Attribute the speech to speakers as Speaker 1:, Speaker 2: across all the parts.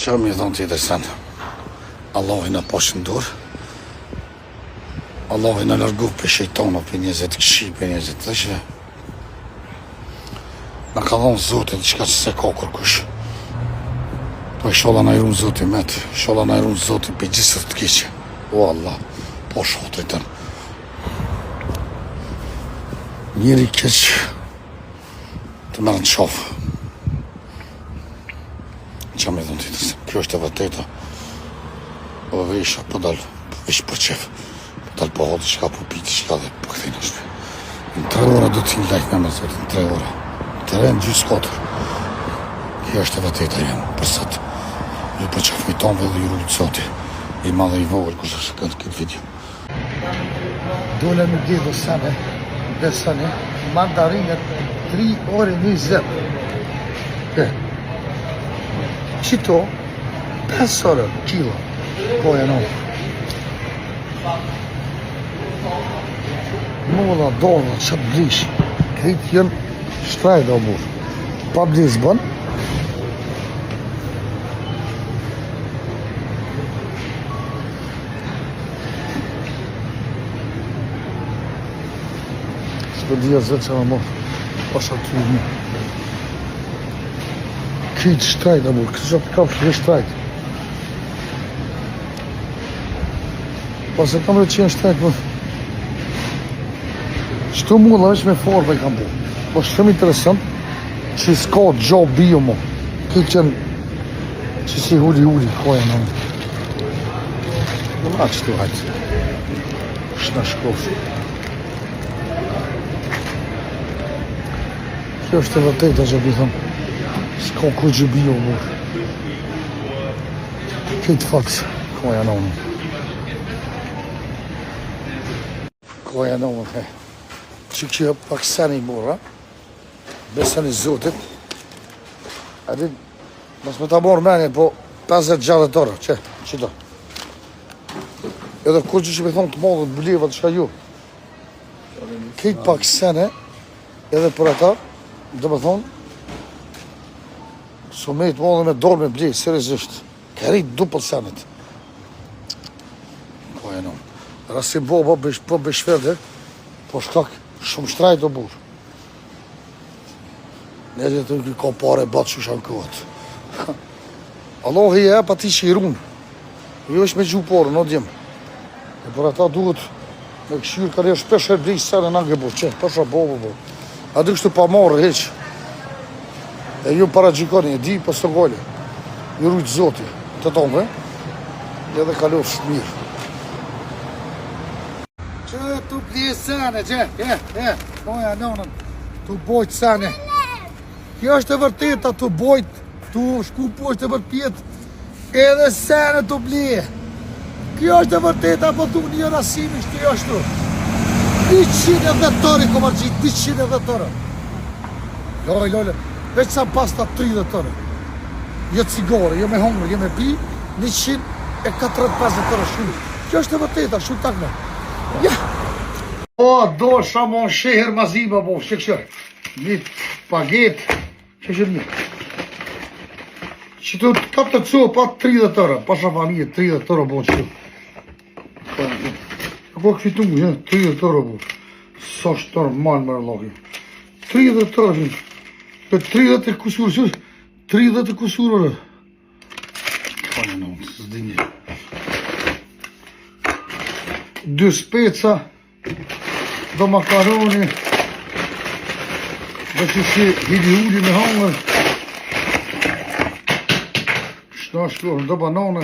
Speaker 1: Qa mi thonë tjetër sen? Allahi në poshë ndur. Allahi në largu për shejtona, për 20 këshi, për 20 tëshve. Në ka dhonë Zotin, qka që se ka kërkush. Po i shola në irunë Zotin metë, shola në irunë Zotin për gjithës të keqe. O Allah, po shotri tënë. Njëri keq të merë në qafë. Qa me dhënë të të se, kjo është e vëteta. Po vesha, po dalë, vesh për qef. Po dalë po hodë, shka po piti, shka dhe po këthejnë është. Në 3 ora do t'in lajk me Zotin, 3 ora. Të rejnë gjysë 4. Kjo është e vëteta jenë, për sëtë. Ju për qef me tonë dhe ju rullit Zoti. I madhe i vogël, kështë është këtë këtë video. Dole me gjithë sene, besane, mandarinët 3 ore 20. Qito, 5 ore kilo, po e në. Mola, dona, qatë blish, kritë jënë shtraj dhe obur. Pa blish bënë. Së dhja zërë që në morë, pasha të ju një. Këtë shtrajt, amur, këtë qatë kapë këtë shtrajt. Pas e kam dhe qenë shtrajt, më... Shtu mund dhe veç me forë kam bu. Po shumë interesant, që s'ka gjob bio mo. Këtë qenë, që si huli, koja në më. Në nga qëtu hajtë. Shna shkofë. Kjo është e vëtejta që bi thëmë. S'ka ku që bio mërë. Këtë faks, koja në më. Koja në më, he. Që kjo pak seni mërë, beseni Zotit. Adin, mas me ta morë menje, po 50-60 orë, që do. Edhe kur që me thonë të modhët, bëleva të shka ju. Këtë pak seni, edhe për ata, dhe me thonë, su me i të modhë me dorë me blejë, seriosisht. Ka rritë dupët senit. Ko e nëmë. Rasim po beshvede, po shkak shumë shtrajt o burë. Neze të nuk i ka pare batë që shanë këvat. Allah i e pa ti që i runë. Jo është me gju porë, në djemë. E për ata duhet me këshyrë, ka një shpesh e blejë senit në nge burë. Pasha bo. A dhe kështu pa marë, heq. E ju para gjikoni, e di për së gole. Ju rujtë Zoti, të tonë, edhe kalorë shumë mirë. Që tu plje sene, moja nonën, tu bojtë sene. Kjo është e vërteta, tu bojtë, tu shku poshtë e vërpjet, edhe sene tu plje. Kjo është e vërteta, po tu një rasimi shtë është tu. 210 tërë i komar gjitë, 210 tërë. Lole, veç sa pasta 30 tërë. Jo cigare, jo me hongër, jo me pi, 145 tërë shumë. Kjo është e vërteta, shumë takme. Ja! O, do shamo në sheher mazima, bo, shkëshër. Një paget, shkëshër një. Që të kap të cuë, pa 30 tërë, pa shafamije, 30 tërë, bo, që. Ko këfitu mu, 30 tërë, bo. Sa shtë malë më rëllohi. 30 tërë, për 30 e kusurë, 30 e kusurë, ka në nëmë, së zdinje. 2 speca, do makaroni, dhe që si hili me hangër, shna shkurë, do banane,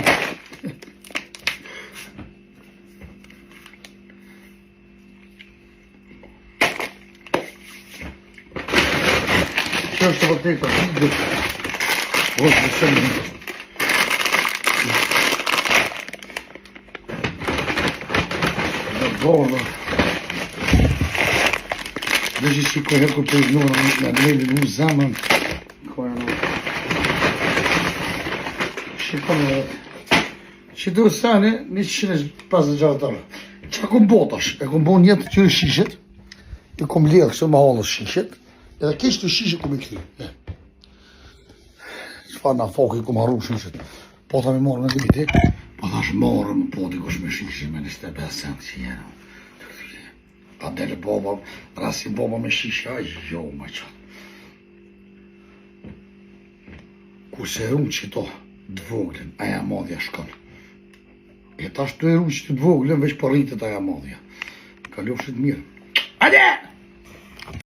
Speaker 1: që është të vërteta, hidë, ose dhe sëmë. Dhe borë, dhe që si kohë ku për njërë, në lejnë në zamën, kohë në. Shikone dhe, që do sani, 150 tërë. Qa kom botash, e kom bo njëtë qërë shishet, e kom ledhë kështë më halës shishet, edhe kështë të shishet kom i këti. Qëfar në foki kom harru shishet. Po ta me morë me të biti. Po thash morëm, po dikush me shishe me 25 cent që jenë. A dele boba, rasi boba me shishe, a jo më qatë. Ku se runë që to dvoglin, aja madhja shkon. E tash të runë që të dvoglin, veç për rritet aja madhja. Ka lufshit mirë. Ade!